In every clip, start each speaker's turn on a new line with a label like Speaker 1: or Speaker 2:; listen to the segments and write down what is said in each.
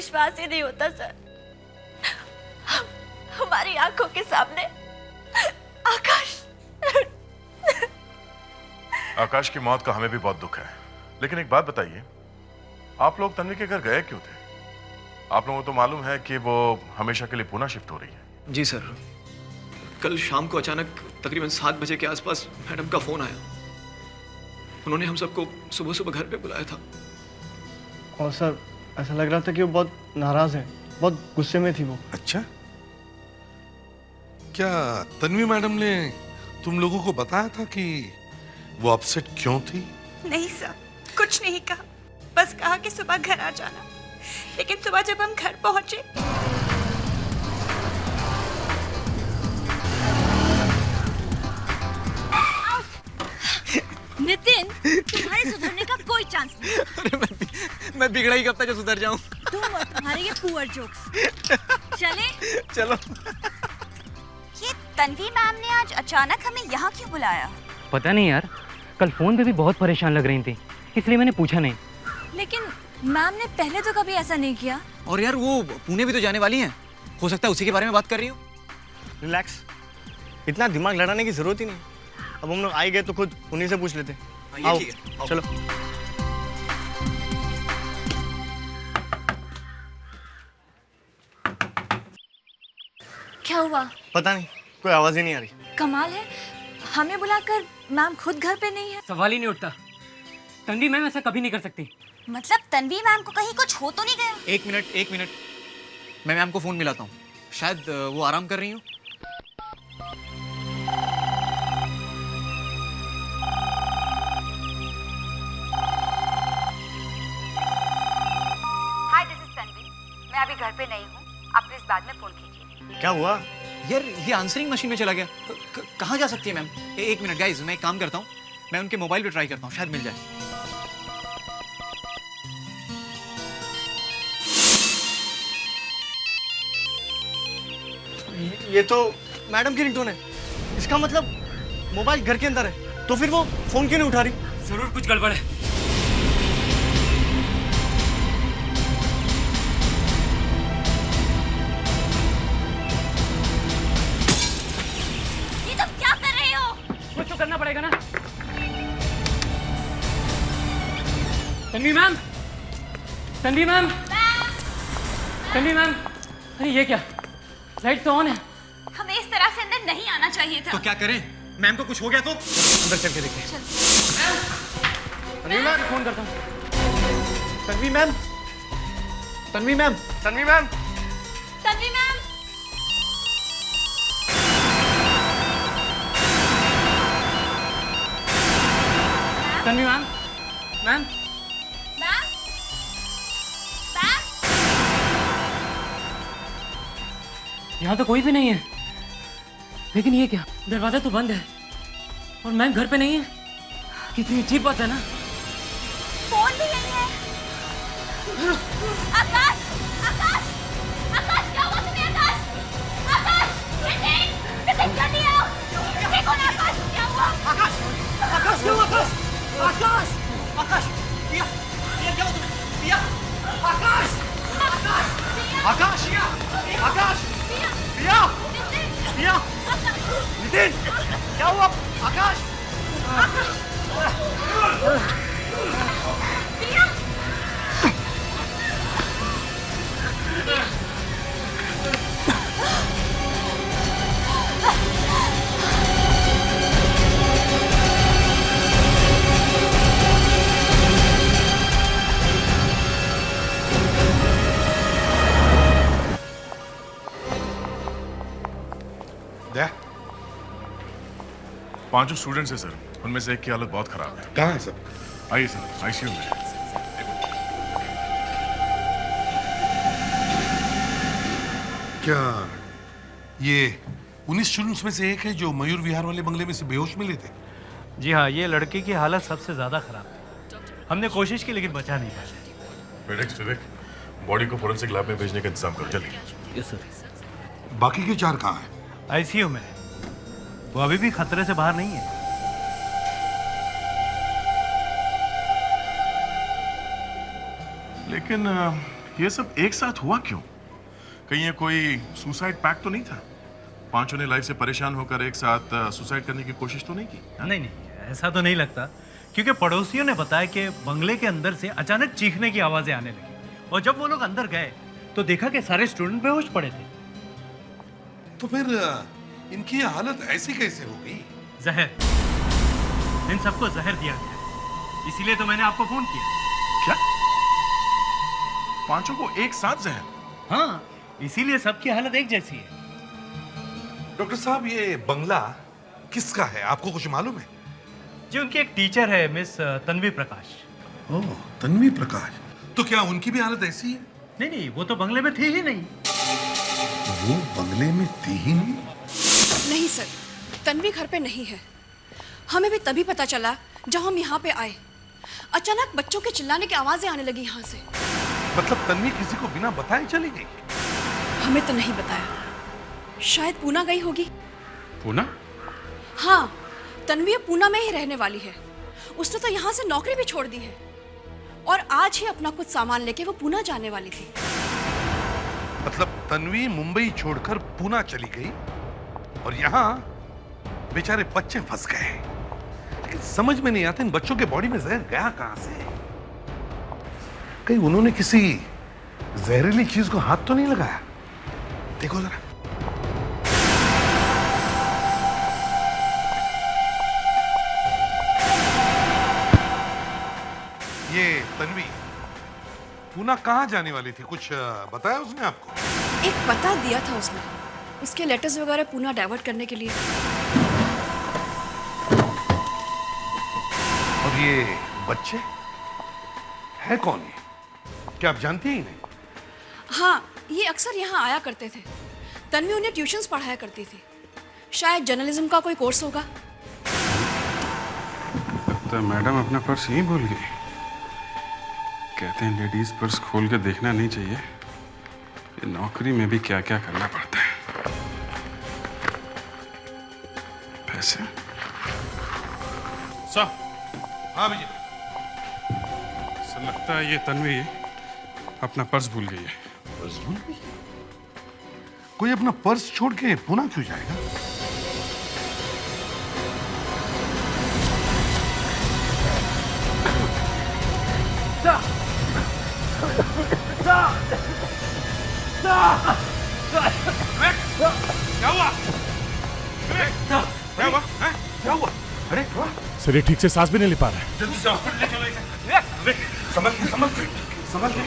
Speaker 1: विश्वास ही नहीं होता सर। हमारी आंखों के सामने आकाश
Speaker 2: आकाश की मौत का हमें भी बहुत दुख है, लेकिन एक बात बताइए, आप लोग तन्वी के घर गए क्यों थे? आप लोगों को तो मालूम है कि वो हमेशा के लिए पुणे शिफ्ट हो रही है।
Speaker 3: जी सर, कल शाम को अचानक तकरीबन 7 बजे के आसपास मैडम का फोन आया। उन्होंने हम सबको सुबह सुबह घर पे बुलाया था।
Speaker 4: और सर ऐसा लग रहा था कि वो बहुत नाराज है, बहुत गुस्से में थी वो।
Speaker 5: अच्छा, क्या तन्वी मैडम ने तुम लोगों को बताया था कि वो अपसेट क्यों थी?
Speaker 1: नहीं सर, कुछ नहीं कहा, बस कहा कि सुबह घर आ जाना। लेकिन सुबह जब हम घर पहुंचे नितिन, तुम्हारे सुधरने का कोई चांस नहीं।
Speaker 3: अरे मैं बिगड़ा ही कब तक सुधर जाऊं?
Speaker 1: तुम और तुम्हारे ये पुअर जोक्स। चले?
Speaker 3: चलो।
Speaker 1: ये तन्वी मैम ने आज अचानक हमें यहाँ क्यों बुलाया?
Speaker 6: पता नहीं यार, कल फोन पे भी बहुत परेशान लग रही थी, इसलिए मैंने पूछा नहीं।
Speaker 1: लेकिन मैम ने पहले तो कभी ऐसा नहीं किया।
Speaker 3: और यार वो पुणे भी तो जाने वाली हैं, हो सकता है उसी के बारे में बात कर रही हो।
Speaker 4: रिलैक्स, इतना दिमाग लड़ाने की जरूरत ही नहीं। अब हम लोग आए गए तो खुद उन्हीं से पूछ लेते। आओ, चलो।
Speaker 1: क्या हुआ?
Speaker 4: पता नहीं, कोई आवाज ही नहीं आ रही।
Speaker 1: कमाल है, हमें बुलाकर मैम खुद घर पे नहीं है।
Speaker 6: सवाल ही नहीं उठता। तन्वी मैम ऐसा कभी नहीं कर सकती।
Speaker 1: मतलब तन्वी मैम को कहीं कुछ हो तो नहीं गया?
Speaker 3: एक मिनट, मैं मैम को फोन मिलाता हूँ, शायद वो आराम कर रही हूँ।
Speaker 7: हाय, दिस इज तन्वी। मैं अभी घर पे नहीं हूँ, आप प्लीज बाद में फोन कीजिए।
Speaker 4: क्या हुआ?
Speaker 3: यार ये आंसरिंग मशीन में चला गया। कहाँ जा सकती है मैम? एक मिनट गाइज, मैं एक काम करता हूँ, मैं उनके मोबाइल पे ट्राई करता हूँ, शायद मिल जाए।
Speaker 4: ये तो मैडम की रिंगटोन है। इसका मतलब मोबाइल घर के अंदर है, तो फिर वो फोन क्यों नहीं उठा रही?
Speaker 6: जरूर कुछ गड़बड़ है।
Speaker 1: ये तुम क्या कर रहे हो?
Speaker 6: कुछ तो करना पड़ेगा ना। Tanvi ma'am, Tanvi ma'am, Tanvi ma'am, अरे ये क्या, लाइट तो ऑन है।
Speaker 1: हमें इस तरह से अंदर नहीं आना चाहिए था।
Speaker 3: तो क्या करें? मैम को कुछ हो गया तो अंदर चल के देखते हैं।
Speaker 4: तन्वी मैम,
Speaker 6: फोन करता हूँ।
Speaker 4: Tanvi ma'am, Tanvi ma'am, Tanvi ma'am.
Speaker 1: Tanvi ma'am,
Speaker 6: Tanvi ma'am, ma'am,
Speaker 1: ma'am, ma'am.
Speaker 6: यहाँ तो कोई भी नहीं है। लेकिन ये क्या, दरवाजा तो बंद है और मैम घर पे नहीं है। कितनी अजीब बात है ना।
Speaker 1: फोन भी यही है। आकाश, आकाश, आकाश, क्या हुआ तुम्हें? आकाश, आकाश, नितिन, नितिन जल्दी आओ। देखो ना आकाश, क्या हुआ?
Speaker 4: आकाश, आकाश, क्यों आकाश? आकाश, आकाश, पिया, पिया क्या हुआ तुम्हें? पिया, आकाश, आकाश, आकाश, आकाश, पिया, पिया, नितिन, क्या हुआ? आकाश,
Speaker 1: पिया,
Speaker 5: दे,
Speaker 2: पांचों स्टूडेंट्स हैं सर, उनमें से एक की हालत बहुत खराब है।
Speaker 5: कहाँ है सब?
Speaker 2: आइए सर, आईसीयू में।
Speaker 5: क्या ये 19 स्टूडेंट्स में से एक है जो मयूर विहार वाले बंगले में से बेहोश मिले थे?
Speaker 8: जी हाँ, ये लड़के की हालत सबसे ज्यादा खराब है। हमने कोशिश की लेकिन बचा नहीं पाया।
Speaker 2: विवेक, बॉडी को फोरेंसिक लैब में भेजने का इंतजाम करो जल्दी।
Speaker 8: Yes sir.
Speaker 5: बाकी के 4 कहाँ हैं?
Speaker 8: आईसीयू में। वो अभी भी खतरे से बाहर नहीं है।
Speaker 2: लेकिन ये सब एक साथ हुआ क्यों? कहीं ये कोई सुसाइड पैक्ट तो नहीं था? पांचों ने लाइफ से परेशान होकर एक साथ सुसाइड करने की कोशिश तो नहीं की?
Speaker 8: नहीं नहीं, ऐसा तो नहीं लगता, क्योंकि पड़ोसियों ने बताया कि बंगले के अंदर से अचानक चीखने की आवाजें आने लगी, और जब वो लोग अंदर गए तो देखा कि सारे स्टूडेंट बेहोश पड़े थे।
Speaker 5: तो फिर इनकी ये हालत ऐसी कैसे हो गई?
Speaker 8: जहर, इन सबको जहर दिया गया, इसीलिए तो मैंने आपको फोन किया।
Speaker 2: क्या? पांचों को एक साथ जहर?
Speaker 8: हाँ, इसीलिए सबकी हालत एक जैसी है।
Speaker 5: डॉक्टर साहब, ये बंगला किसका है, आपको कुछ मालूम है?
Speaker 8: जी, उनकी एक टीचर है, मिस तन्वी प्रकाश।
Speaker 5: ओह, तन्वी प्रकाश। तो क्या उनकी भी हालत ऐसी है?
Speaker 8: नहीं नहीं, वो तो बंगले में थी ही नहीं।
Speaker 5: वो बंगले में थी ही नहीं?
Speaker 9: नहीं सर, तन्वी घर पे नहीं है। हमें भी तभी पता चला जब हम यहाँ पे आए। अचानक बच्चों के चिल्लाने की आवाजें आने लगी यहाँ से।
Speaker 5: मतलब तन्वी किसी को बिना बताए चली गई?
Speaker 9: हमें तो नहीं बताया, शायद पूना गई होगी।
Speaker 2: पूना?
Speaker 9: हाँ, तन्वी पूना में ही रहने वाली है। उसने तो यहाँ से नौकरी भी छोड़ दी है और आज ही अपना कुछ सामान लेके वो पूना जाने वाली थी।
Speaker 5: मतलब तन्वी मुंबई छोड़कर पूना चली गई और यहाँ बेचारे बच्चे फंस गए। लेकिन समझ में नहीं आता इन बच्चों के बॉडी में जहर गया कहां से? कहीं उन्होंने किसी जहरीली चीज को हाथ तो नहीं लगाया? देखो जरा। ये तन्वी पूना कहाँ जाने वाली थी, कुछ बताया उसने आपको?
Speaker 9: एक पता दिया था उसने, उसके लेटर्स वगैरह पूना डाइवर्ट करने के लिए।
Speaker 5: और ये बच्चे है कौन ये? क्या आप जानती ही नहीं?
Speaker 9: हाँ, ये अक्सर यहाँ आया करते थे। तन्वी उन्हें ट्यूशंस पढ़ाया करती थी। शायद जर्नलिज्म का कोई कोर्स होगा।
Speaker 10: तो मैडम अपना पर्स यहीं भूल गई। कहते हैं लेडीज पर्स खोल के देखना नहीं चाहिए। ये नौकरी में भी क्या क्या करना पड़ता है। पैसे?
Speaker 5: सर। हाँ भैया।
Speaker 10: सर, लगता है ये तन्वी अपना पर्स भूल गई है।
Speaker 5: पर्स भूल गई? कोई अपना पर्स छोड़ के पूना क्यों जाएगा? क्या हुआ? क्या हुआ? क्या हुआ? अरे
Speaker 2: सर, ये ठीक से सांस भी नहीं ले पा रहा है।
Speaker 5: जल्दी से हॉस्पिटल ले चलो। संभल के, संभल के, संभल के।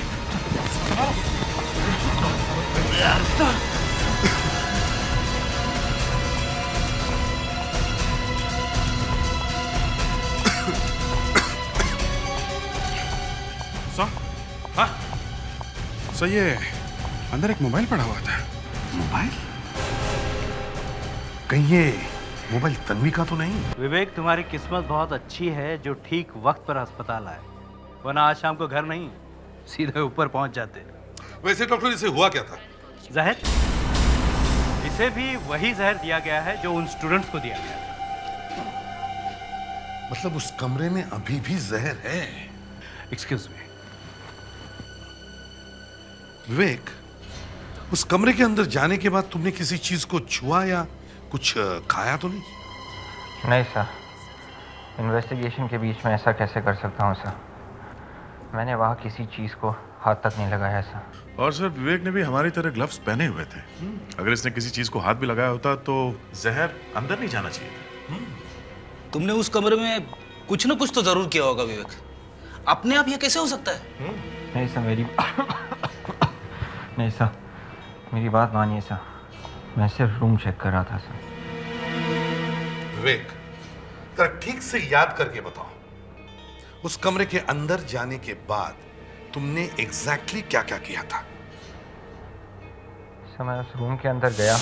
Speaker 10: सर,
Speaker 5: हाँ?
Speaker 10: सर, ये अंदर एक मोबाइल पड़ा हुआ था।
Speaker 5: मोबाइल? कहीं ये मोबाइल तन्वी का तो नहीं?
Speaker 8: विवेक, तुम्हारी किस्मत बहुत अच्छी है जो ठीक वक्त पर अस्पताल आए, वरना आज शाम को घर नहीं सीधे ऊपर पहुंच जाते।
Speaker 5: वैसे डॉक्टर, इसे हुआ क्या था?
Speaker 8: जहर, इसे भी वही जहर दिया गया है जो उन स्टूडेंट्स को दिया गया।
Speaker 5: मतलब उस कमरे में अभी भी जहर है?
Speaker 8: Excuse me.
Speaker 5: विवेक, उस कमरे के अंदर जाने के बाद तुमने किसी चीज को छुआ या कुछ खाया तो नहीं?
Speaker 11: नहीं सर, इन्वेस्टिगेशन के बीच में ऐसा कैसे कर सकता हूँ सर? मैंने वहाँ किसी चीज़ को हाथ तक नहीं लगाया सर।
Speaker 2: और सर, विवेक ने भी हमारी तरह ग्लव्स पहने हुए थे। अगर इसने किसी चीज को हाथ भी लगाया होता तो जहर अंदर नहीं जाना चाहिए था।
Speaker 12: तुमने उस कमरे में कुछ ना कुछ तो जरूर किया होगा विवेक। अपने आप ये कैसे हो सकता है?
Speaker 11: नहीं सर, नहीं सर, मेरी बात मानिए सर। मैं सिर्फ रूम चेक कर रहा था सर।
Speaker 5: विवेक, जरा ठीक से याद करके बताओ, उस कमरे के अंदर जाने के बाद तुमने एग्जैक्टली क्या क्या किया था?
Speaker 11: सर, मैं उस रूम के अंदर गया,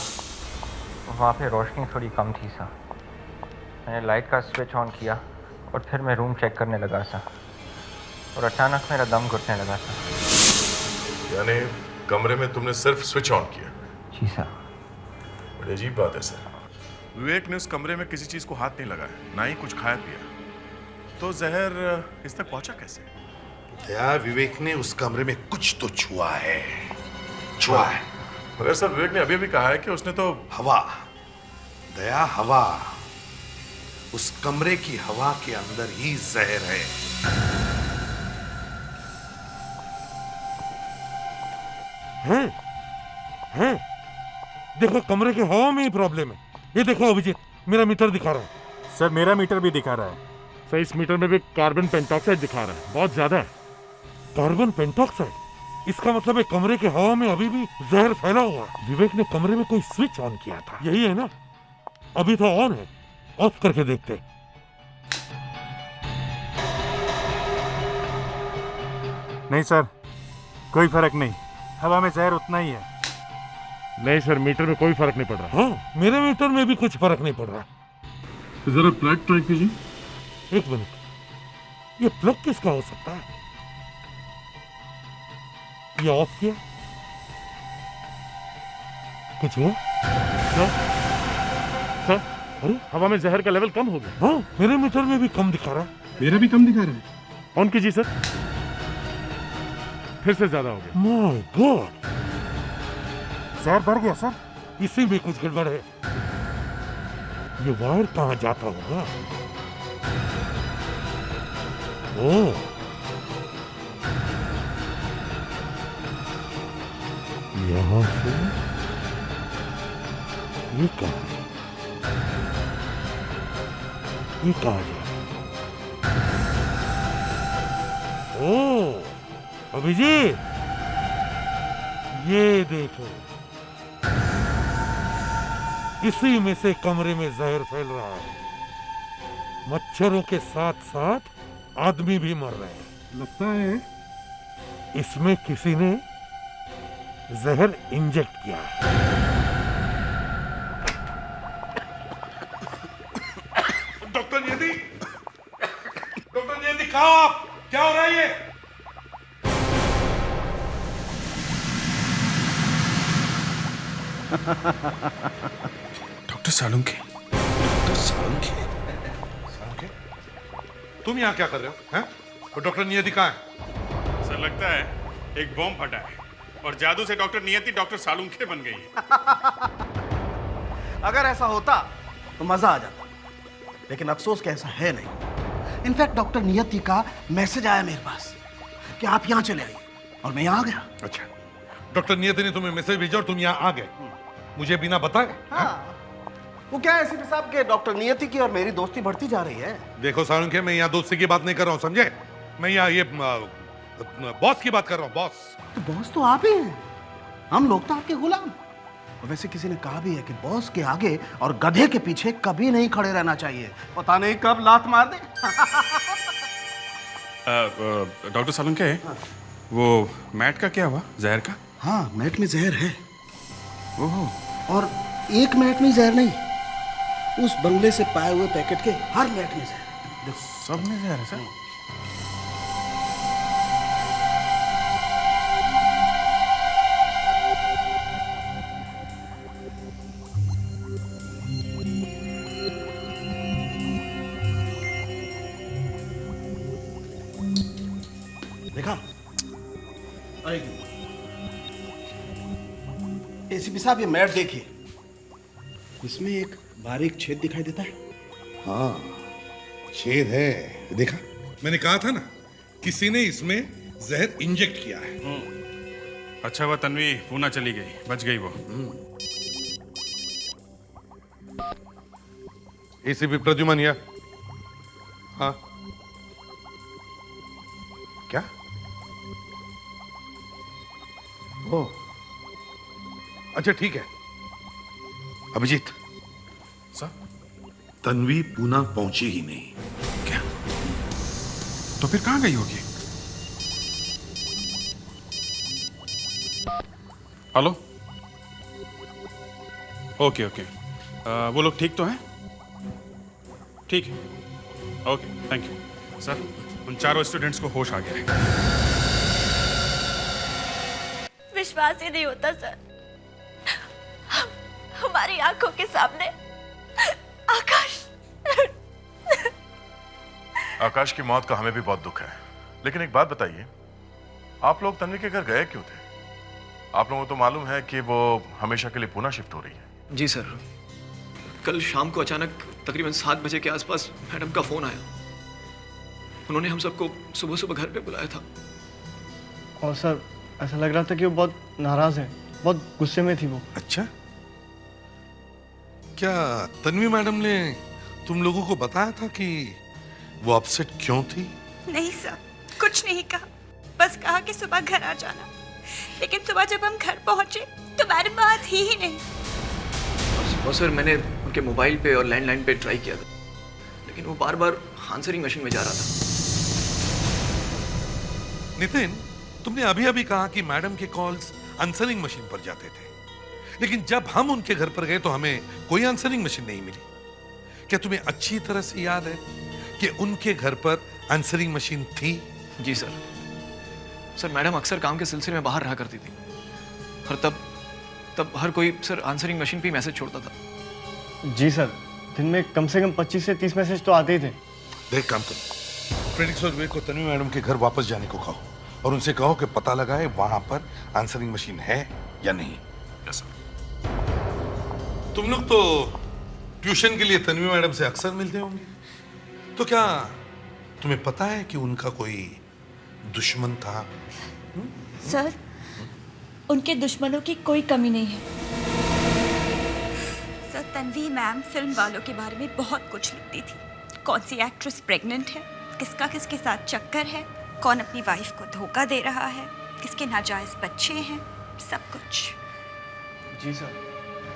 Speaker 11: वहाँ पे रोशनी थोड़ी कम थी सर। मैंने लाइट का स्विच ऑन किया और फिर मैं रूम चेक करने लगा सर, और अचानक मेरा दम घुटने लगा सर।
Speaker 2: यानी कमरे में तुमने सिर्फ स्विच ऑन किया?
Speaker 11: जी सर।
Speaker 2: बड़ी अजीब बात है सर। विवेक ने उस कमरे में किसी चीज को हाथ नहीं लगाया, ना ही कुछ खाया पिया, तो जहर इस तक पहुंचा कैसे?
Speaker 5: दया, विवेक ने उस कमरे में कुछ तो छुआ है, छुआ है।
Speaker 2: मगर सर विवेक ने अभी भी कहा है कि उसने तो
Speaker 5: हवा, दया हवा, उस कमरे की हवा के अंदर ही जहर है।
Speaker 13: हैं? देखो कमरे के हवा में ही प्रॉब्लम है। ये देखो अभिजीत, मेरा मीटर दिखा रहा है।
Speaker 10: सर मेरा मीटर भी दिखा रहा है।
Speaker 13: सर इस मीटर में भी कार्बन पेंटॉक्साइड दिखा रहा है, बहुत ज्यादा है। कार्बन पेंटॉक्साइड, इसका मतलब है कमरे के हवा में अभी भी जहर फैला हुआ है। विवेक ने कमरे में कोई स्विच ऑन किया था, यही है ना? अभी तो ऑन है, ऑफ करके देखते।
Speaker 10: नहीं सर, कोई फर्क नहीं, हवा में जहर उतना ही है।
Speaker 13: नहीं सर, मीटर में कोई फर्क नहीं पड़ रहा। हाँ, मेरे मीटर में भी कुछ फर्क नहीं पड़ रहा।
Speaker 10: जरा प्लग ट्राई कीजिए।
Speaker 13: एक मिनट, ये प्लग किसका हो सकता है? ये ऑफ किया, कुछ हुआ? सर, अरे हवा में जहर का लेवल कम हो गया। हाँ, मेरे मीटर में भी कम दिखा रहा है।
Speaker 10: मेरा भी कम दिखा रहा है।
Speaker 13: ऑन कीजिए सर, फिर से ज्यादा हो गया। माय गॉड, जहर बढ़ गया सर। इसी में कुछ गड़बड़ है। ये वायर कहाँ जाता होगा? ओह, यहाँ से ये कहाँ है? ये कहाँ जा? ओह अभिजीत, ये देखो, इसी में से कमरे में जहर फैल रहा है। मच्छरों के साथ साथ आदमी भी मर रहे हैं।
Speaker 10: लगता है
Speaker 13: इसमें किसी ने जहर इंजेक्ट किया है।
Speaker 5: डॉक्टर नियति, डॉक्टर नियति, कहाँ हो आप? क्या हो रहा है ये?
Speaker 10: डॉक्टर सालुंखे।
Speaker 5: डॉक्टर सालुंखे? सालुंखे? तुम यहाँ क्या कर रहे हो? हैं? और डॉक्टर नियति कहाँ है?
Speaker 10: सर लगता है एक बॉम्ब फटा है और जादू से डॉक्टर नियति डॉक्टर सालुंखे बन गई है।
Speaker 14: अगर ऐसा होता तो मजा आ जाता, लेकिन अफसोस कि ऐसा है नहीं। इनफैक्ट डॉक्टर नियति का मैसेज आया मेरे पास कि आप यहाँ चले आइए, और मैं यहाँ आ गया।
Speaker 5: अच्छा, डॉक्टर नियति ने तुम्हें मैसेज भेजा और तुम यहाँ आ गए, मुझे बिना बताए?
Speaker 14: हाँ। वो क्या है एसीपी साहब के डॉक्टर नियति की और मेरी दोस्ती बढ़ती जा रही है।
Speaker 5: देखो सालुंखे, मैं यहाँ दोस्ती की बात नहीं कर रहा हूँ, समझे? मैं यहाँ ये बॉस की बात कर रहा हूँ, बॉस।
Speaker 14: तो बॉस तो आप ही हैं, हम लोग तो आपके गुलाम। और वैसे किसी ने कहा भी है कि बॉस के आगे और गधे के पीछे कभी नहीं खड़े रहना चाहिए, पता नहीं कब लात मार दे।
Speaker 10: डॉक्टर सालुंखे, वो मैट का क्या हुआ, जहर का?
Speaker 14: हाँ, मैट में जहर है।
Speaker 10: ओहो।
Speaker 14: और एक मैट में जहर नहीं, उस बंगले से पाए हुए पैकेट के हर मैट में जहर।
Speaker 10: सब में जहर है सर?
Speaker 14: देखा? एसीपी साहब, ये मैट देखिए, इसमें एक बारीक छेद दिखाई देता है।
Speaker 5: हाँ, छेद है, देखा? मैंने कहा था ना, किसी ने इसमें जहर इंजेक्ट किया है।
Speaker 10: अच्छा हुआ तन्वी पूना चली गई, बच गई वो।
Speaker 5: एसीपी प्रद्युमन या? हाँ, क्या? ओ, अच्छा ठीक है। अभिजीत
Speaker 10: सर,
Speaker 5: तन्वी पूना पहुंची ही नहीं।
Speaker 10: क्या? तो फिर कहां गई होगी? हेलो? ओके ओके, वो लोग ठीक तो हैं? ठीक है, ओके, थैंक यू। सर, उन चारों स्टूडेंट्स को होश आ गया है।
Speaker 1: विश्वास ही नहीं होता सर, हमारी आंखों के सामने आकाश
Speaker 2: आकाश की मौत का हमें भी बहुत दुख है, लेकिन एक बात बताइए, आप लोग तन्वी के घर गए क्यों थे? आप लोगों को तो मालूम है कि वो हमेशा के लिए पुणे शिफ्ट हो रही है।
Speaker 3: जी सर, कल शाम को अचानक तकरीबन 7 बजे के आसपास मैडम का फोन आया। उन्होंने हम सबको सुबह सुबह घर पे बुलाया था।
Speaker 4: और सर ऐसा लग रहा था कि वो बहुत नाराज है, बहुत गुस्से में थी वो।
Speaker 5: अच्छा, क्या तन्वी मैडम ने तुम लोगों को बताया था कि वो अपसेट क्यों थी?
Speaker 15: नहीं सर, कुछ नहीं कहा, बस कहा कि सुबह घर आ जाना। लेकिन सुबह जब हम घर पहुंचे तो मैडम वहां थी ही नहीं।
Speaker 3: और सर मैंने उनके मोबाइल पे और लैंडलाइन पे ट्राई किया था, लेकिन वो बार बार आंसरिंग मशीन में जा रहा था।
Speaker 5: नितिन, तुमने अभी अभी कहा कि मैडम के कॉल्स आंसरिंग मशीन पर जाते थे, लेकिन जब हम उनके घर पर गए तो हमें कोई आंसरिंग मशीन नहीं मिली। क्या तुम्हें अच्छी तरह से याद है कि उनके घर पर आंसरिंग मशीन थी?
Speaker 3: जी सर। सर मैडम अक्सर काम के सिलसिले में बाहर रहा करती थी, और तब हर कोई सर आंसरिंग मशीन पे मैसेज छोड़ता था।
Speaker 4: जी सर, दिन में कम से कम 25 से 30 मैसेज तो आते ही थे।
Speaker 5: देख काम करो, फ्रेडिक्स और विवेक को तन्वी मैडम के घर वापस जाने को कहो और उनसे कहो कि पता लगाए वहां पर आंसरिंग मशीन है या नहीं।
Speaker 2: Yes sir.
Speaker 5: तुम लोग तो ट्यूशन के लिए तन्वी मैडम से अक्सर मिलते होंगे, तो क्या तुम्हें पता है कि उनका कोई दुश्मन था?
Speaker 15: सर, उनके दुश्मनों की कोई कमी नहीं है। सर, तन्वी मैम फिल्म वालों के बारे में बहुत कुछ लिखती थी। कौन सी एक्ट्रेस प्रेग्नेंट है, किसका किसके साथ चक्कर है, कौन अपनी वाइफ को धोखा दे रहा है, किसके नाजायज बच्चे हैं, सब कुछ।
Speaker 4: जी सर,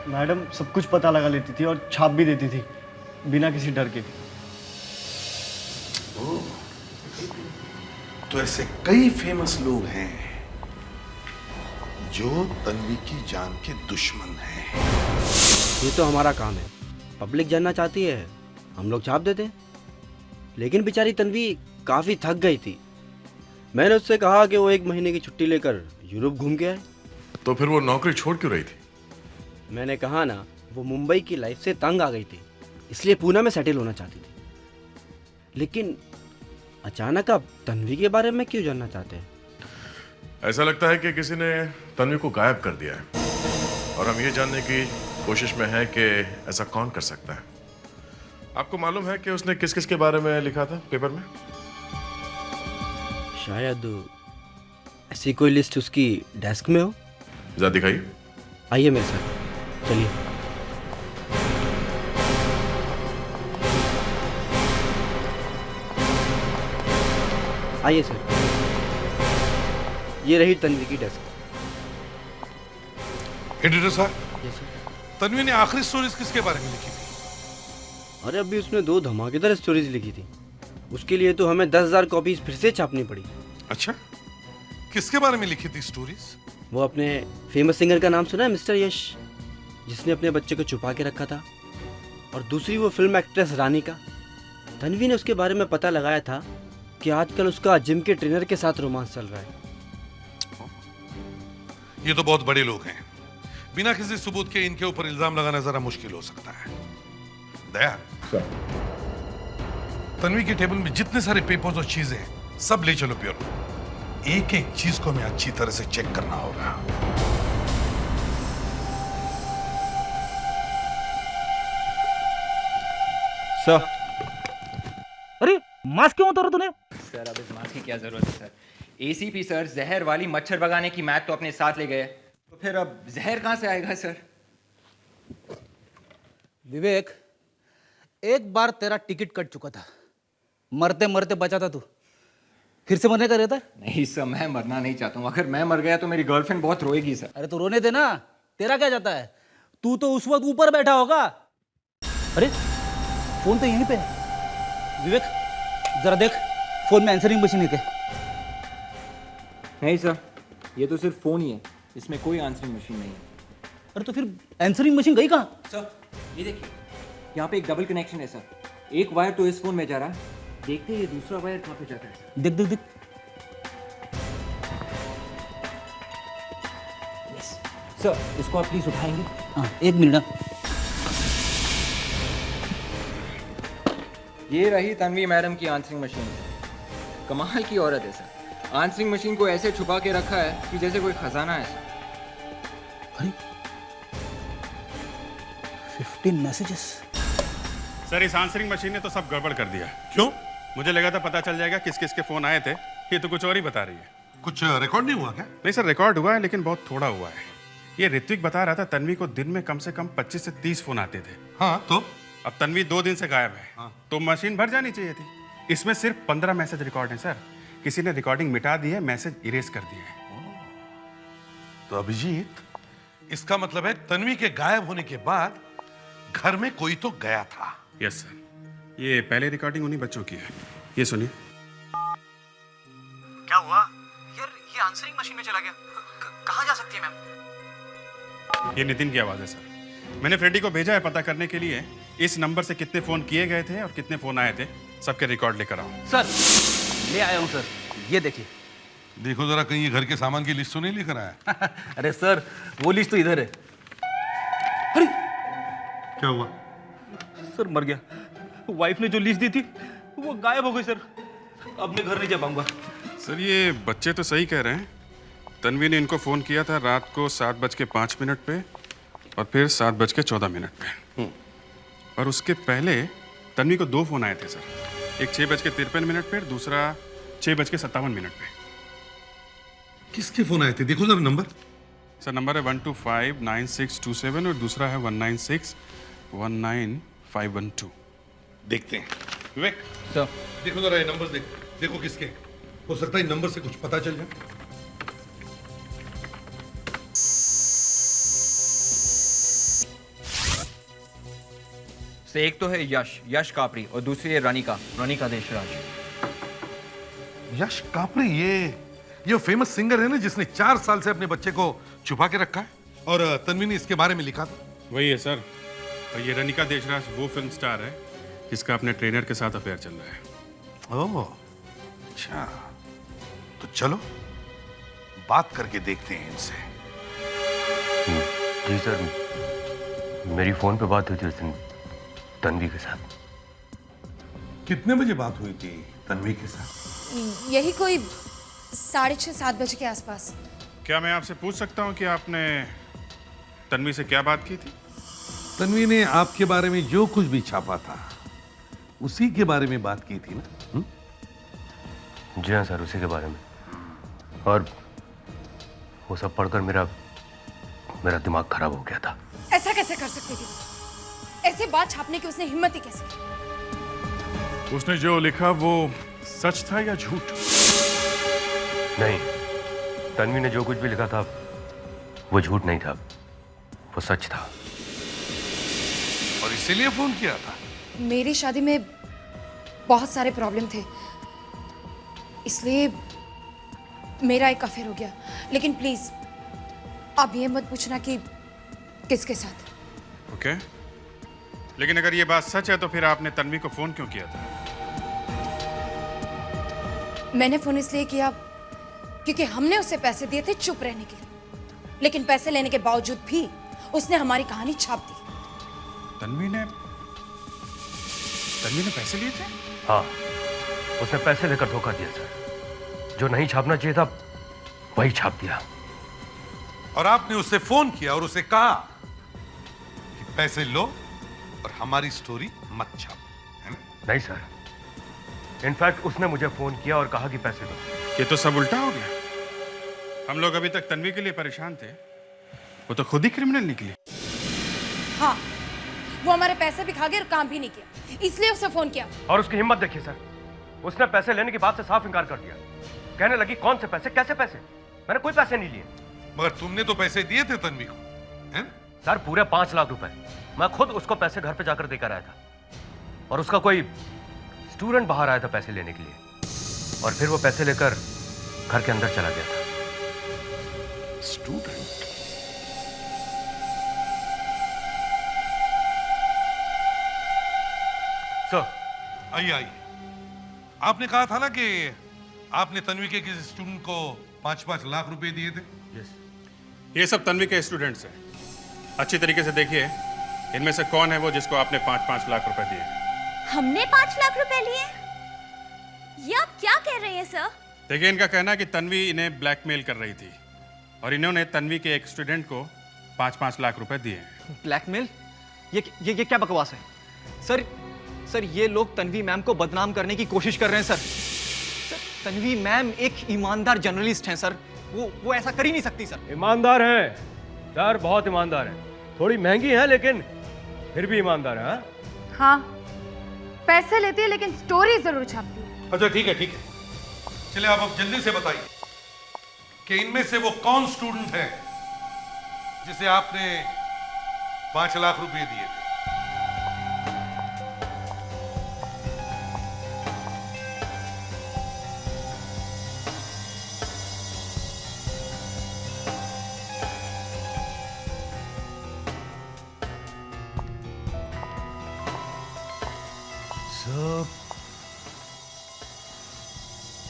Speaker 4: मैडम सब कुछ पता लगा लेती थी और छाप भी देती थी बिना किसी डर के।
Speaker 5: तो ऐसे कई फेमस लोग हैं जो तन्वी की जान के दुश्मन हैं।
Speaker 16: ये तो हमारा काम है, पब्लिक जानना चाहती है, हम लोग छाप देते हैं। लेकिन बेचारी तन्वी काफी थक गई थी। मैंने उससे कहा कि वो 1 महीने की छुट्टी लेकर यूरोप घूम के आए।
Speaker 2: तो फिर वो नौकरी छोड़ क्यों रही थी?
Speaker 16: मैंने कहा ना, वो मुंबई की लाइफ से तंग आ गई थी, इसलिए पुणे में सेटल होना चाहती थी। लेकिन अचानक आप तन्वी के बारे में क्यों जानना चाहते हैं?
Speaker 2: ऐसा लगता है कि किसी ने तन्वी को गायब कर दिया है और हम ये जानने की कोशिश में हैं कि ऐसा कौन कर सकता है। आपको मालूम है कि उसने किस किस के बारे में लिखा था पेपर में?
Speaker 16: शायद ऐसी कोई लिस्ट उसकी डेस्क में हो।
Speaker 2: जरा दिखाइए।
Speaker 16: आइए मेरे साथ, चलिए। आइए सर, ये रही तन्वी की डेस्क।
Speaker 5: एडिटर साहब,
Speaker 16: यस सर।
Speaker 5: तन्वी ने आखिरी स्टोरीज किसके बारे में लिखी थी?
Speaker 16: अरे अभी उसने 2 धमाकेदार स्टोरीज लिखी थी, उसके लिए तो हमें 10,000 कॉपीज फिर से छापनी पड़ी।
Speaker 5: अच्छा, किसके बारे में लिखी थी स्टोरीज?
Speaker 16: वो अपने फेमस सिंगर का नाम सुना है, मिस्टर यश, जिसने अपने बच्चे को छुपा के रखा था। और दूसरी वो फिल्म एक्ट्रेस रानी का। तन्वी ने उसके बारे में पता लगाया था कि आजकल उसका जिम के ट्रेनर के साथ रोमांस चल रहा है।
Speaker 5: ये तो बहुत बड़े लोग हैं, बिना किसी सबूत के इनके ऊपर इल्जाम लगाना जरा मुश्किल हो सकता है। दया, तन्वी के टेबल में जितने सारे पेपर्स और चीजें सब ले चलो ब्यूरो। एक एक चीज को हमें अच्छी तरह से चेक करना होगा।
Speaker 12: सर, अरे मास्क क्यों उतारा तूने?
Speaker 17: सर अब इस मास्क की क्या जरूरत है सर? एसीपी सर जहर वाली मच्छर भगाने की मैट तो अपने साथ ले गए, तो फिर अब जहर कहां से आएगा सर?
Speaker 12: विवेक, एक बार तेरा टिकट कट चुका था, मरते मरते बचा था तू, फिर से मरने का रहता है?
Speaker 17: नहीं सर, मैं मरना नहीं चाहता हूँ। अगर मैं मर गया तो मेरी गर्लफ्रेंड बहुत रोएगी सर।
Speaker 12: अरे तो रोने दे ना, तेरा क्या जाता है? तू तो उस वक्त ऊपर बैठा होगा। अरे फोन तो यहीं पे है। विवेक जरा देख, फोन में आंसरिंग मशीन है क्या?
Speaker 17: नहीं सर, ये तो सिर्फ फोन ही है, इसमें कोई आंसरिंग मशीन नहीं है।
Speaker 12: अरे तो फिर आंसरिंग मशीन गई कहाँ?
Speaker 17: सर ये देखिए, यहाँ पे एक डबल कनेक्शन है सर। एक वायर तो इस फोन में जा रहा है, देखते हैं ये दूसरा वायर कहाँ पे जाता है।
Speaker 12: देख देख देख।
Speaker 17: सर इसको आप प्लीज उठाएंगे?
Speaker 12: हाँ, 1 मिनट।
Speaker 17: ये रही तन्वी मैडम की आंसरिंग मशीन। कमाल की औरत है सर। आंसरिंग मशीन को ऐसे छुपा के रखा है कि जैसे कोई खजाना है सर।
Speaker 12: अरे 15 मैसेजेस।
Speaker 10: सर इस आंसरिंग मशीन ने तो सब गड़बड़ कर दिया। क्यों? मुझे लगा था पता चल जाएगा किस किस के फोन आए थे, ये तो कुछ और ही बता रही है।
Speaker 5: कुछ रिकॉर्ड नहीं हुआ क्या?
Speaker 10: नहीं सर, रिकॉर्ड हुआ है लेकिन बहुत थोड़ा हुआ है। ये ऋत्विक बता रहा था तन्वी को दिन में कम से कम 25 से 30 फोन आते थे।
Speaker 5: हाँ तो
Speaker 10: अब तन्वी 2 दिन से गायब है।
Speaker 5: हाँ।
Speaker 10: तो मशीन भर जानी चाहिए थी। इसमें सिर्फ 15 मैसेज रिकॉर्ड हैं सर। किसी ने रिकॉर्डिंग मिटा दी है, मैसेज इरेज कर दिए हैं।
Speaker 5: तो अभिजीत, इसका मतलब है तन्वी के गायब होने के बाद घर में कोई तो गया था।
Speaker 10: यस सर, ये पहले रिकॉर्डिंग उन्हीं बच्चों की है। ये सुनिए।
Speaker 12: क्या हुआ यार? ये आंसरिंग मशीन में चला गया। कहाँ जा सकती है मैम?
Speaker 10: ये नितिन की आवाज है सर। मैंने फ्रेडी को भेजा है पता करने के लिए इस नंबर से कितने फोन किए गए थे और कितने फोन आए थे, सबके रिकॉर्ड लेकर आओ।
Speaker 12: सर ले आया हूँ सर, ये देखिए।
Speaker 5: देखो जरा कहीं ये घर के सामान की लिस्ट तो नहीं लेकर आया।
Speaker 12: अरे सर वो लिस्ट तो इधर है। अरे
Speaker 5: क्या हुआ?
Speaker 12: सर मर गया। वाइफ ने जो लिस्ट दी थी वो गायब हो गई सर। अब मैं घर नहीं जा पाऊंगा।
Speaker 10: सर ये बच्चे तो सही कह रहे हैं। तन्वी ने इनको फोन किया था रात को 7:05 पे और फिर 7:14 पे। और उसके पहले तन्वी को 2 फोन आए थे सर। एक 6:53 पे, दूसरा 6:57 पे।
Speaker 5: किसके फोन आए थे? देखो जरा नंबर।
Speaker 10: सर नंबर है 1259627 और दूसरा है 196195112।
Speaker 5: देखते हैं। विवेक
Speaker 17: सर
Speaker 5: देखो जरा ये नंबर्स देखो किसके। हो सकता है इन नंबर से कुछ पता चल जाए।
Speaker 17: से एक तो है यश कापरी और दूसरी है रानिका देशराज।
Speaker 5: यश कापरी, ये फेमस सिंगर है ना जिसने 4 साल से अपने बच्चे को छुपा के रखा है और तन्वी ने इसके बारे में लिखा था।
Speaker 10: वही है सर। और ये रानिका देशराज वो फिल्म स्टार है जिसका अपने ट्रेनर के साथ अफेयर चल रहा है।
Speaker 5: ओह अच्छा, तो चलो बात करके देखते हैं इनसे।
Speaker 18: जी सर, मेरी फोन पे बात हुई थी उस दिन तन्वी के साथ।
Speaker 5: कितने बजे बात हुई थी तन्वी के साथ?
Speaker 9: यही कोई 6:30-7 बजे के आसपास।
Speaker 10: क्या मैं आपसे पूछ सकता हूँ कि आपने तन्वी से क्या बात की थी?
Speaker 5: तन्वी ने आपके बारे में जो कुछ भी छापा था उसी के बारे में बात की थी ना?
Speaker 18: जी हाँ सर, उसी के बारे में। और वो सब पढ़कर मेरा दिमाग खराब हो गया था।
Speaker 9: ऐसा कैसे कर सकती थी? ऐसे बात छापने की उसने हिम्मत ही कैसे की?
Speaker 2: उसने जो लिखा वो सच था या झूठ?
Speaker 18: नहीं, तन्वी ने जो कुछ भी लिखा था वो झूठ नहीं था, वो सच था।
Speaker 5: और इसीलिए फोन किया था?
Speaker 9: मेरी शादी में बहुत सारे प्रॉब्लम थे, इसलिए मेरा एक अफेयर हो गया। लेकिन प्लीज आप ये मत पूछना कि किसके साथ।
Speaker 10: ओके, लेकिन अगर ये बात सच है तो फिर आपने तन्वी को फोन क्यों किया था?
Speaker 9: मैंने फोन इसलिए किया क्योंकि हमने उसे पैसे दिए थे चुप रहने के लिए, लेकिन पैसे लेने के बावजूद भी उसने हमारी कहानी छाप दी।
Speaker 10: तन्वी ने पैसे लिए थे?
Speaker 18: हाँ, उसने पैसे लेकर धोखा दिया सर। जो नहीं छापना चाहिए था वही छाप दिया।
Speaker 5: और आपने उससे फोन किया और उसे कहा कि पैसे लो और हमारी स्टोरी मत छापो, है ना?
Speaker 18: नहीं सर, इनफैक्ट उसने मुझे फोन किया और कहा कि पैसे दो।
Speaker 10: ये तो सब उल्टा हो गया। हम लोग अभी तक तन्वी के लिए परेशान थे, वो तो खुद ही क्रिमिनल निकली।
Speaker 9: हाँ, वो हमारे पैसे भी खा गया और काम भी नहीं किया, इसलिए उसे फोन किया।
Speaker 18: और उसकी हिम्मत देखिए सर, उसने पैसे लेने की बात से साफ इनकार कर दिया। कहने लगी कौन से पैसे, कैसे पैसे? मैंने कोई पैसे नहीं लिए।
Speaker 5: मगर तुमने तो पैसे दिए थे तन्वी को, है ना?
Speaker 18: सर पूरे 5 लाख रुपए मैं खुद उसको पैसे घर पे जाकर देकर आया था, और उसका कोई स्टूडेंट बाहर आया था पैसे लेने के लिए, और फिर वो पैसे लेकर घर के अंदर चला गया था।
Speaker 5: स्टूडेंट?
Speaker 18: सर
Speaker 5: आइए। आपने कहा था ना कि आपने तन्वी के किसी स्टूडेंट को 5-5 लाख रुपए दिए थे।
Speaker 10: यस, ये सब तन्वी के स्टूडेंट्स हैं। अच्छी तरीके से देखिए इनमें से कौन है वो जिसको आपने 5-5 लाख रुपए दिए।
Speaker 15: हमने 5 लाख रुपए लिए?
Speaker 1: ये आप क्या कह रहे हैं सर?
Speaker 10: देखिए, इनका कहना है कि तन्वी इन्हें ब्लैकमेल कर रही थी और इन्होंने तन्वी के एक स्टूडेंट को 5-5 लाख रुपए दिए।
Speaker 3: ब्लैकमेल? ये क्या बकवास है सर? ये लोग तन्वी मैम को बदनाम करने की कोशिश कर रहे हैं सर। तन्वी मैम एक ईमानदार जर्नलिस्ट हैं सर। वो ऐसा कर ही नहीं सकती सर।
Speaker 18: ईमानदार है सर, बहुत ईमानदार है। थोड़ी महंगी है लेकिन फिर भी ईमानदार है।
Speaker 19: हाँ, पैसे लेती है लेकिन स्टोरी जरूर छापती है।
Speaker 5: अच्छा ठीक है ठीक है, चलिए आप जल्दी से बताइए कि इनमें से वो कौन स्टूडेंट है जिसे आपने 5 लाख रुपए दिए थे।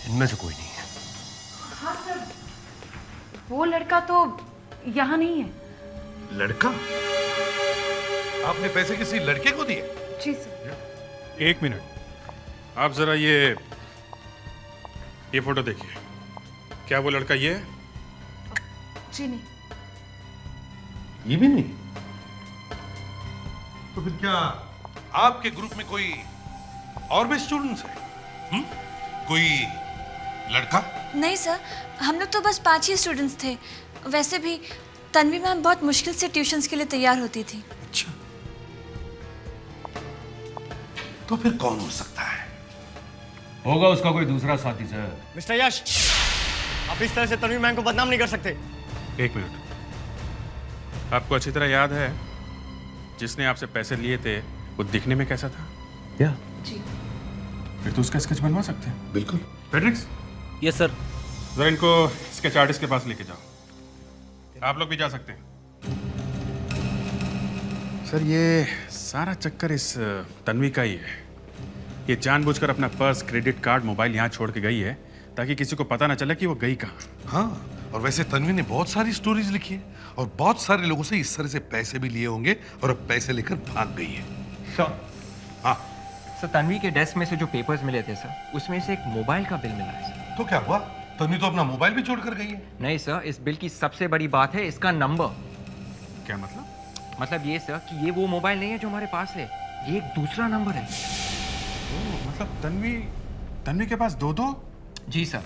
Speaker 18: इनमें से कोई नहीं है।
Speaker 19: हाँ सर, वो लड़का तो यहाँ नहीं है।
Speaker 5: लड़का? आपने पैसे किसी लड़के को दिए?
Speaker 19: जी सर।
Speaker 10: 1 मिनट, आप जरा ये फोटो देखिए। क्या वो लड़का ये है?
Speaker 19: जी नहीं।
Speaker 5: ये भी नहीं? तो फिर क्या आपके ग्रुप में कोई और भी स्टूडेंट्स हैं? कोई लड़का?
Speaker 15: नहीं सर, हम लोग तो बस 5 ही स्टूडेंट्स थे। वैसे भी तन्वी मैम बहुत मुश्किल से ट्यूशंस के लिए तैयार होती थी।
Speaker 5: अच्छा, तो फिर कौन हो सकता है?
Speaker 18: होगा उसका कोई दूसरा साथी सर।
Speaker 4: मिस्टर यश, आप इस तरह से तन्वी मैम को बदनाम नहीं कर सकते।
Speaker 10: 1 मिनट, आपको अच्छी तरह याद है जिसने आपसे पैसे लिए थे वो दिखने में कैसा था?
Speaker 18: क्या?
Speaker 19: जी।
Speaker 10: फिर तो उसका स्केच बनवा सकते हैं।
Speaker 5: बिल्कुल।
Speaker 10: फेड्रिक्स?
Speaker 12: Yes sir.
Speaker 10: जरा इनको स्केच आर्टिस्ट के पास लेके जाओ। आप लोग भी जा सकते हैं। सर, ये सारा चक्कर इस तन्वी का ही है। ये जानबूझकर अपना पर्स, क्रेडिट कार्ड, मोबाइल यहाँ छोड़ के गई है ताकि किसी को पता ना चले कि वो गई कहाँ।
Speaker 5: हाँ, और वैसे तन्वी ने बहुत सारी स्टोरीज लिखी है और बहुत सारे लोगों से इस तरह से पैसे भी लिए होंगे और अब पैसे लेकर भाग गई है।
Speaker 17: सर,
Speaker 5: हाँ
Speaker 17: सर, तन्वी के डेस्क में से जो पेपर्स मिले थे सर, उसमें से एक मोबाइल का बिल मिला है सर।
Speaker 5: तो क्या हुआ? तन्वी तो अपना मोबाइल भी छोड़कर गई है।
Speaker 17: नहीं सर, इस बिल की सबसे बड़ी बात है इसका नंबर।
Speaker 10: क्या मतलब?
Speaker 17: मतलब ये सर कि ये वो मोबाइल नहीं है जो हमारे पास है, ये एक दूसरा नंबर है।
Speaker 10: मतलब तन्वी के पास 2-2?
Speaker 17: जी सर,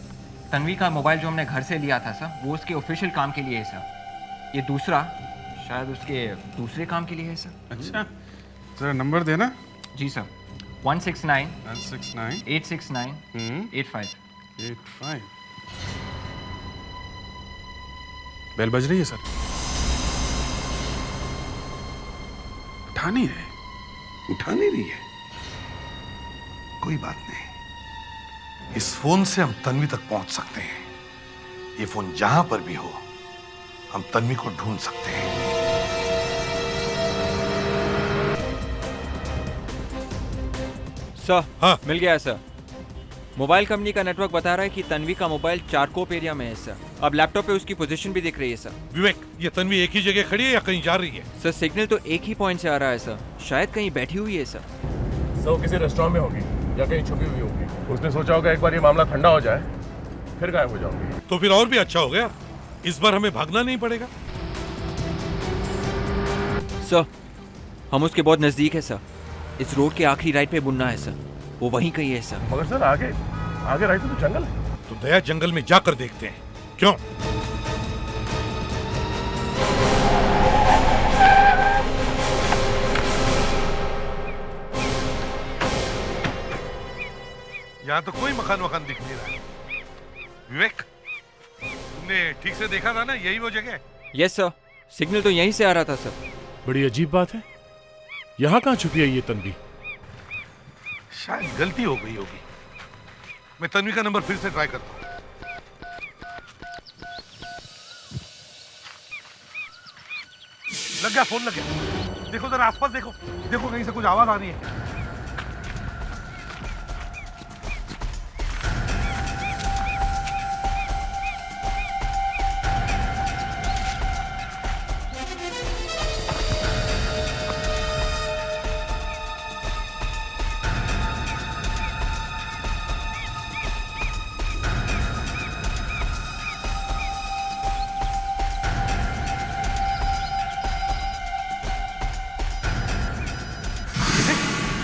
Speaker 17: तन्वी का मोबाइल जो हमने घर से लिया था सर, वो उसके ऑफिशियल काम के लिए है सर। ये दूसरा शायद उसके दूसरे काम के लिए है सर।
Speaker 10: अच्छा, जरा नंबर देना।
Speaker 17: जी सर, 169
Speaker 10: 869
Speaker 17: 85।
Speaker 10: बेल बज रही है सर। उठा नहीं रहे।
Speaker 5: उठा नहीं रही है? कोई बात नहीं, इस फोन से हम तन्वी तक पहुंच सकते हैं। ये फोन जहां पर भी हो, हम तन्वी को ढूंढ सकते हैं।
Speaker 17: सर,
Speaker 5: हाँ?
Speaker 17: मिल गया है सर। मोबाइल कंपनी का नेटवर्क बता रहा है कि तन्वी का मोबाइल चारकोप एरिया में है सर। अब लैपटॉप पे उसकी पोजीशन भी दिख रही है सर।
Speaker 5: विवेक, ये तन्वी एक ही जगह खड़ी है या कहीं जा रही है?
Speaker 17: सर, सिग्नल तो एक ही पॉइंट से आ रहा है सर, शायद कहीं बैठी हुई है सर।
Speaker 2: वो किसी रेस्टोरेंट में होगी या कहीं छुपी हुई होगी। उसने सोचा होगा एक बार ये मामला ठंडा हो जाए फिर गायब हो जाओगे।
Speaker 5: तो फिर और भी अच्छा हो गया, इस बार हमें भागना नहीं पड़ेगा।
Speaker 17: सर, हम उसके बहुत नजदीक है सर। इस रोड के आखिरी राइट पे बुनना है सर, वो वहीं कहीं है सर।
Speaker 2: मगर सर आगे राइट में तो जंगल है।
Speaker 5: तो दया जंगल में जाकर देखते हैं। क्यों? यहाँ तो कोई मकान दिख नहीं रहा। विवेक, तुमने ठीक से देखा था ना, यही वो जगह?
Speaker 17: यस सर, सिग्नल तो यहीं से आ रहा था सर।
Speaker 13: बड़ी अजीब बात है, यहाँ कहाँ छुपी है ये तन्वी?
Speaker 5: शायद गलती हो गई होगी। मैं तन्वी का नंबर फिर से ट्राई करता हूँ। लग गया, फोन लग गया। देखो जरा आसपास देखो, देखो कहीं से कुछ आवाज आ रही है।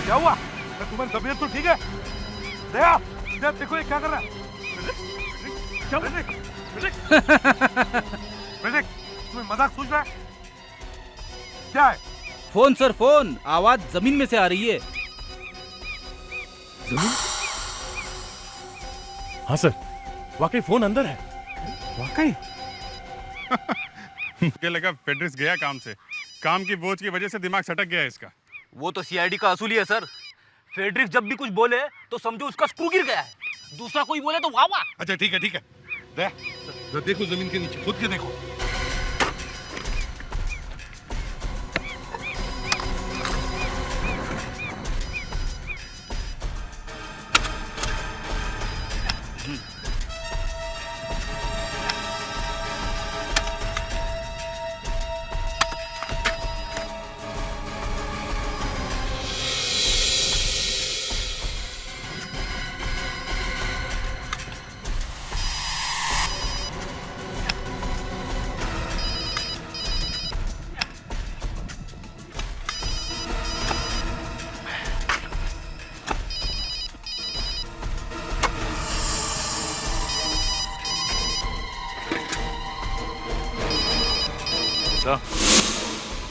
Speaker 5: क्या हुआ? तुम्हारी तबीयत तो ठीक है? दया, दया देखो ये क्या कर रहा है? बेटे, तुम्हें मजाक सूझ रहा है? क्या है?
Speaker 12: Phone sir, phone. आवाज जमीन में से आ रही है।
Speaker 2: जमीन? हाँ सर, वाकई फोन अंदर है।
Speaker 10: वाकई? मुझे लगा फेड्रिक्स गया काम से। काम की बोझ की वजह से दिमाग सटक गया है इसका।
Speaker 12: वो तो सीआईडी का असूली है सर। फेड्रिक्स जब भी कुछ बोले तो समझो उसका स्क्रू गिर गया है। दूसरा कोई बोले तो वाह वाह।
Speaker 5: अच्छा ठीक है, ठीक है। दया, जरा देखो जमीन के नीचे, खुद के देखो।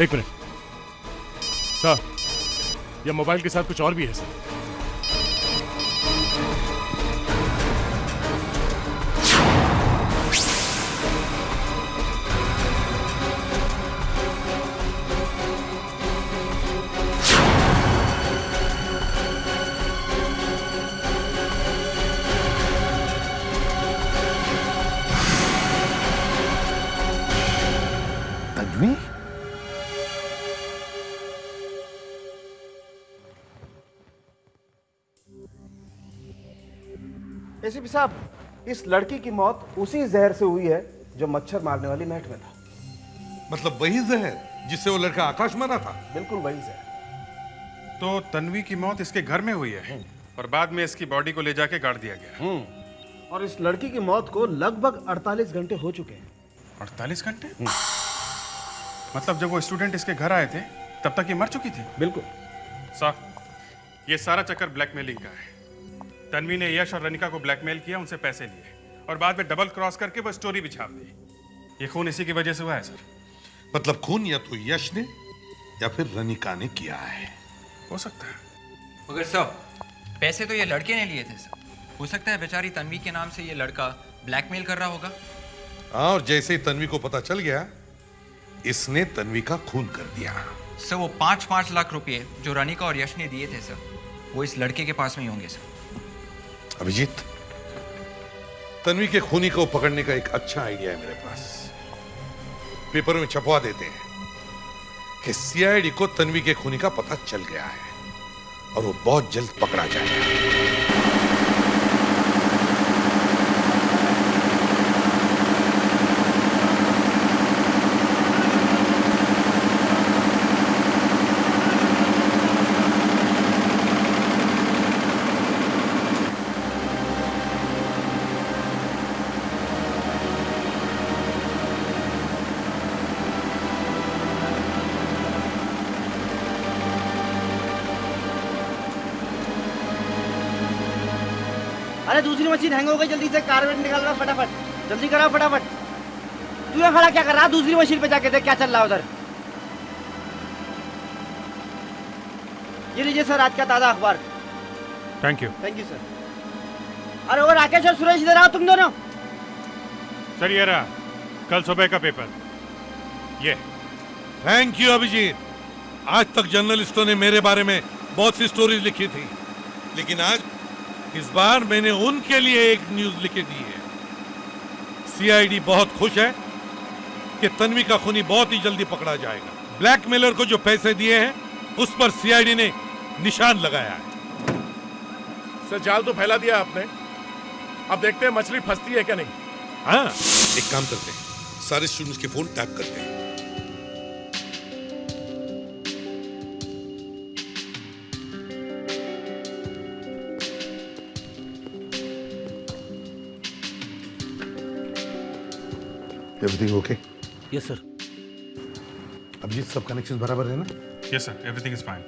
Speaker 2: एक मिनट सर, यह मोबाइल के साथ कुछ और भी है सर।
Speaker 5: तन्वी?
Speaker 14: एसीपी साहब, इस लड़की की मौत उसी जहर से हुई है जो मच्छर मारने वाली मैट में था।
Speaker 5: मतलब वही जहर जिससे वो लड़का आकाश मरा था?
Speaker 14: बिल्कुल वही जहर।
Speaker 10: तो तन्वी की मौत इसके घर में हुई है और बाद में इसकी बॉडी को ले जाके गाड़ दिया गया।
Speaker 14: और इस लड़की की मौत को लगभग 48 घंटे हो चुके हैं।
Speaker 10: 48 घंटे? मतलब जब वो स्टूडेंट इसके घर आए थे तब तक ये मर चुकी थी?
Speaker 14: बिल्कुल
Speaker 10: सर, ये सारा चक्कर ब्लैकमेलिंग का है। तन्वी ने यश और रनिका को ब्लैकमेल किया, उनसे पैसे लिए और बाद में डबल क्रॉस करके वो स्टोरी भी छाप दी। ये खून इसी की वजह से हुआ है सर।
Speaker 5: मतलब खून या तो यश ने या फिर रनिका ने किया है।
Speaker 10: हो सकता है।
Speaker 17: मगर सर, पैसे तो ये लड़के ने लिए थे सर। हो सकता है बेचारी तन्वी के नाम से ये लड़का ब्लैकमेल कर रहा होगा।
Speaker 5: हाँ, और जैसे ही तन्वी को पता चल गया, इसने तन्वी का खून कर दिया।
Speaker 17: सर, वो 5-5 लाख रुपए जो रनिका और यश ने दिए थे सर, वो इस लड़के के पास में ही होंगे सर।
Speaker 5: अभिजीत, तन्वी के खूनी को पकड़ने का एक अच्छा आइडिया है मेरे पास। पेपरों में छपवा देते हैं कि सीआईडी को तन्वी के खूनी का पता चल गया है और वो बहुत जल्द पकड़ा जाएगा।
Speaker 16: अरे दूसरी मशीन हैंग हो गई, जल्दी से कार्बेट निकाल रहा, फटाफट जल्दी कराओ फटाफट। तू यहाँ खड़ा क्या कर रहा? दूसरी मशीन पे जाके देख क्या चल रहा है उधर। ये लीजिए सर आज का ताजा अखबार।
Speaker 10: Thank you.
Speaker 16: Thank you sir. अरे वो राकेश और सुरेश इधर आओ तुम दोनों।
Speaker 10: सर ये रहा कल सुबह का पेपर। ये
Speaker 5: थैंक यू अभिजीत। आज तक जर्नलिस्टों ने मेरे बारे में बहुत सी स्टोरीज लिखी थी, लेकिन आज इस बार मैंने उनके लिए एक न्यूज लिखी दी है। सीआईडी बहुत खुश है कि तन्वी का खूनी बहुत ही जल्दी पकड़ा जाएगा। ब्लैकमेलर को जो पैसे दिए हैं उस पर सीआईडी ने निशान लगाया है।
Speaker 2: सर जाल तो फैला दिया आपने, अब देखते हैं मछली फंसती है क्या नहीं।
Speaker 5: हाँ, एक काम करते हैं, सारे स्टूडेंट्स के फोन टैप करते हैं। Everything okay?
Speaker 12: Yes sir.
Speaker 5: Abhijeet, सब कनेक्शन बराबर है ना?
Speaker 10: Yes sir, everything is fine.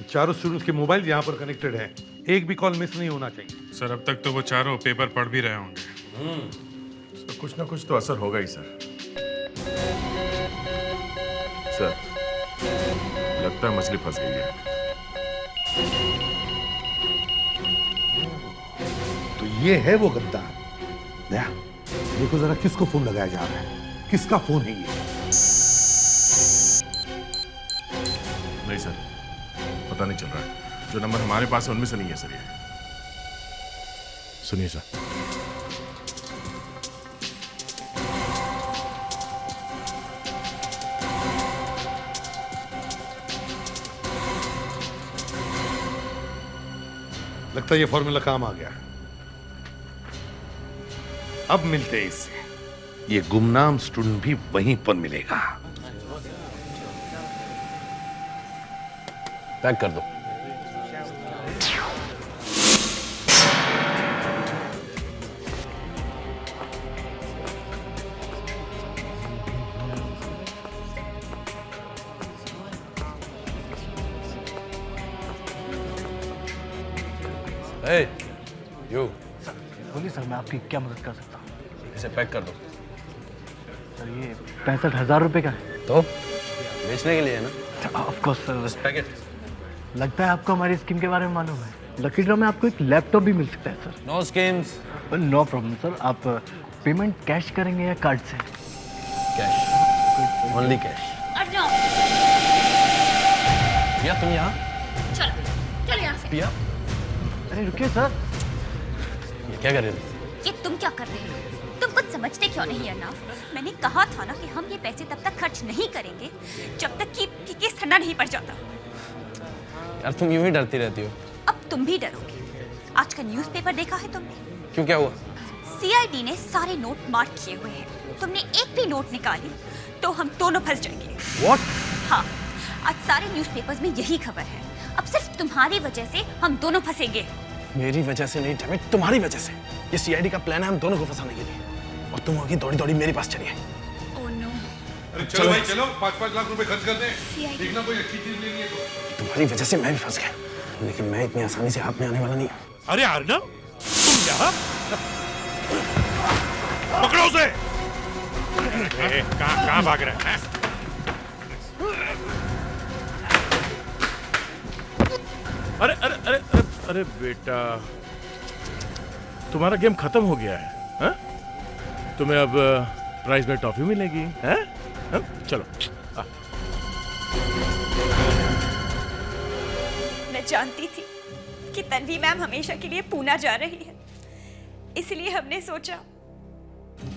Speaker 5: चारों स्टूडेंट्स के मोबाइल यहाँ पर कनेक्टेड है, एक भी कॉल मिस नहीं होना चाहिए।
Speaker 10: सर अब तक तो वो चारों पेपर पढ़ भी रहे होंगे।
Speaker 2: तो कुछ ना कुछ तो असर होगा ही सर। सर लगता है मछली फंस गई है।
Speaker 5: तो ये है वो गद्दार। दया, देखो जरा किसको फोन लगाया जा रहा है, किसका फोन है ये?
Speaker 2: नहीं सर, पता नहीं चल रहा है। जो नंबर हमारे पास है उनमें से नहीं है सर ये। सुनिए सर।
Speaker 5: लगता है ये फॉर्मूला काम आ गया। अब मिलते हैं इससे। ये गुमनाम स्टूडेंट भी वहीं पर मिलेगा।
Speaker 18: पैक कर दो। यू
Speaker 12: बोलिए सर, मैं आपकी क्या मदद कर सकता हूँ?
Speaker 18: इसे पैक कर दो।
Speaker 12: सर ये 65,000 रुपए का है।
Speaker 18: तो बेचने के लिए है ना?
Speaker 12: Of course sir. पैकेट लगता है आपको हमारी स्कीम के बारे में मालूम है। लकी ड्रॉ में आपको एक लैपटॉप भी मिल सकता है sir.
Speaker 18: No schemes.
Speaker 12: No problem sir. आप पेमेंट कैश करेंगे या कार्ड से?
Speaker 18: Cash, only cash. पिया तुम यहाँ?
Speaker 1: चलो यहाँ से।
Speaker 18: पिया
Speaker 12: अरे रुकिए सर।
Speaker 18: ये क्या कर रहे थे?
Speaker 15: ये तुम क्या कर रहे हो? तुम कुछ समझते क्यों नहीं अर्नव? मैंने कहा था ना कि हम ये पैसे तब तक खर्च नहीं करेंगे जब तक कि केस ठंडा नहीं पड़ जाता।
Speaker 18: यार तुम यूं ही डरती रहती हो।
Speaker 15: अब तुम भी डरोगे। आज का न्यूज़पेपर देखा है तुमने?
Speaker 18: क्यों, क्या हुआ?
Speaker 15: सीआईडी ने सारे नोट मार्क किए हुए हैं। तुमने एक भी नोट निकाली तो हम दोनों फंस जाएंगे।
Speaker 18: What?
Speaker 15: हाँ, आज सारे न्यूज़पेपर्स में यही खबर है। अब सिर्फ तुम्हारी वजह से हम दोनों फंसेंगे।
Speaker 18: मेरी वजह से नहीं डैमेट, तुम्हारी वजह से। ये सीआईडी का प्लान है हम दोनों को फंसाने के लिए, और तुम होगी दौड़ी दौड़ी मेरे पास चली आई।
Speaker 15: Oh no.
Speaker 5: अरे चलो भाई चलो, 5-5 लाख रुपए खर्च कर दें। देखना कोई अच्छी चीज लेनी है तो।
Speaker 18: तुम्हारी वजह से मैं भी फंस गया, लेकिन मैं इतनी आसानी से हाथ में आने वाला नहीं।
Speaker 13: अरे अर्नव, तुम यहाँ? पकड़ो उसे। कहाँ भाग रहा है?
Speaker 2: अरे अरे अरे अरे अरे बेटा, तुम्हारा गेम खत्म हो गया है। हा? तुम्हें अब प्राइज में टॉफी मिलेगी। हा? हा? चलो।
Speaker 15: मैं जानती थी कि तन्वी मैम हमेशा के लिए पूना जा रही है, इसलिए हमने सोचा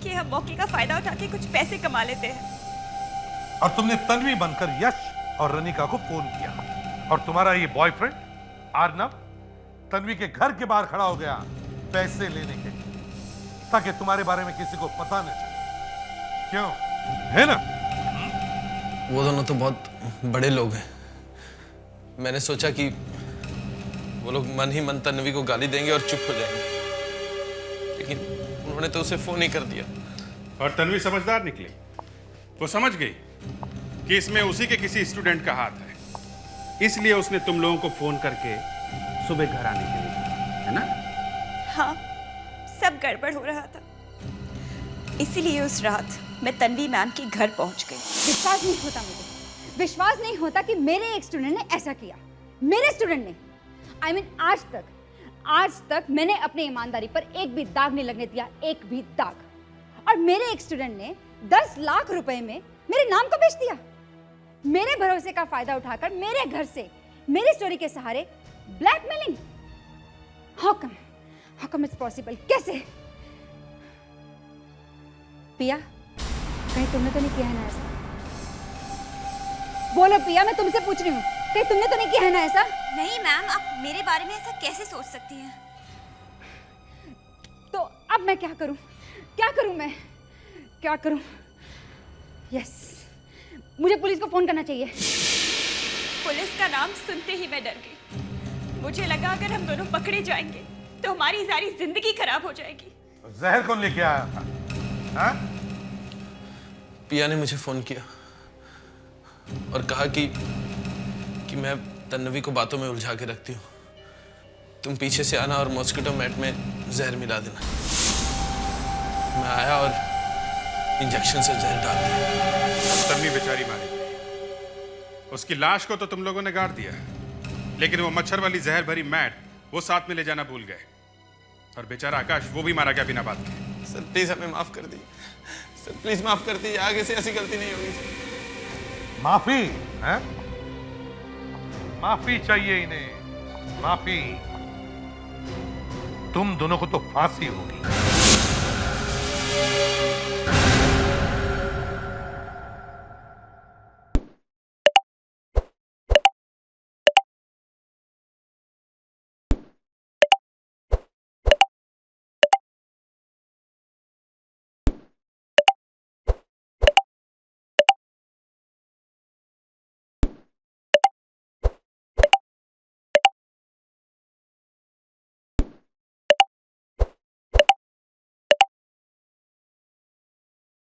Speaker 15: कि हम मौके का फायदा उठा के कुछ पैसे कमा लेते हैं।
Speaker 5: और तुमने तन्वी बनकर यश और रनिका को फोन किया, और तुम्हारा ये बॉयफ्रेंड अर्नव तन्वी के घर के बाहर खड़ा हो गया पैसे लेने के लिए, ताकि तुम्हारे बारे में किसी को पता न चले। क्यों, है ना?
Speaker 18: वो दोनों तो बहुत बड़े लोग हैं। मैंने सोचा कि वो लोग मन ही मन तन्वी को गाली देंगे और चुप हो जाएंगे, लेकिन उन्होंने तो उसे फोन ही कर दिया।
Speaker 10: और तन्वी समझदार निकली। वो समझ गई कि इसमें उसी के किसी स्टूडेंट का हाथ है, इसलिए उसने तुम लोगों को फोन करके सुबह घर आने के लिए कहा, है ना?
Speaker 15: हाँ, सब गड़बड़ हो रहा था, इसीलिए उस रात मैं तन्वी मैम के घर पहुंच गई।
Speaker 19: विश्वास नहीं होता मुझे, विश्वास नहीं होता कि मेरे एक स्टूडेंट ने ऐसा किया। मेरे स्टूडेंट ने, I mean, आज तक मैंने अपनी ईमानदारी पर एक भी दाग नहीं लगने दिया, एक भी दाग। और मेरे एक स्टूडेंट ने 10 लाख रुपए में मेरे नाम को बेच दिया। मेरे भरोसे का फायदा उठाकर मेरे घर से, मेरी स्टोरी के सहारे blackmailing. How come it's possible? कैसे? पिया, कहीं तुमने तो नहीं किया है ना ऐसा? बोलो पिया, मैं तुमसे पूछ रही हूँ, कहीं तुमने तो नहीं किया है ना ऐसा?
Speaker 15: नहीं मैम, आप मेरे बारे में ऐसा कैसे सोच सकती हैं?
Speaker 19: तो अब मैं क्या करूं? मैं क्या करूं? यस, मुझे पुलिस को फोन करना चाहिए।
Speaker 15: पुलिस का नाम सुनते ही मैं डर गई। मुझे लगा अगर हम दोनों पकड़े जाएंगे तो हमारी सारी जिंदगी खराब हो जाएगी।
Speaker 5: जहर कौन लेके आया था? हाँ?
Speaker 18: पिया ने मुझे फोन किया और कहा कि मैं
Speaker 14: तन्वी को बातों में उलझा के रखती हूँ। तुम पीछे से आना और मॉस्किटो मैट में जहर मिला देना। मैं आया और इंजेक्शन से जहर डाल दिया।
Speaker 10: तन्वी बेचारी मारी गई। उसकी लाश को तो तुम लोगों ने गाड़ दिया, लेकिन वो मच्छर वाली जहर भरी मैट वो साथ में ले जाना भूल गए। और बेचारा आकाश वो भी मारा गया बिना बात के।
Speaker 14: सर प्लीज हमें माफ कर दी। सर प्लीज माफ कर दीजिए, आगे से ऐसी गलती नहीं होगी।
Speaker 5: माफी है? माफी चाहिए इन्हें, माफी। तुम दोनों को तो फांसी होगी।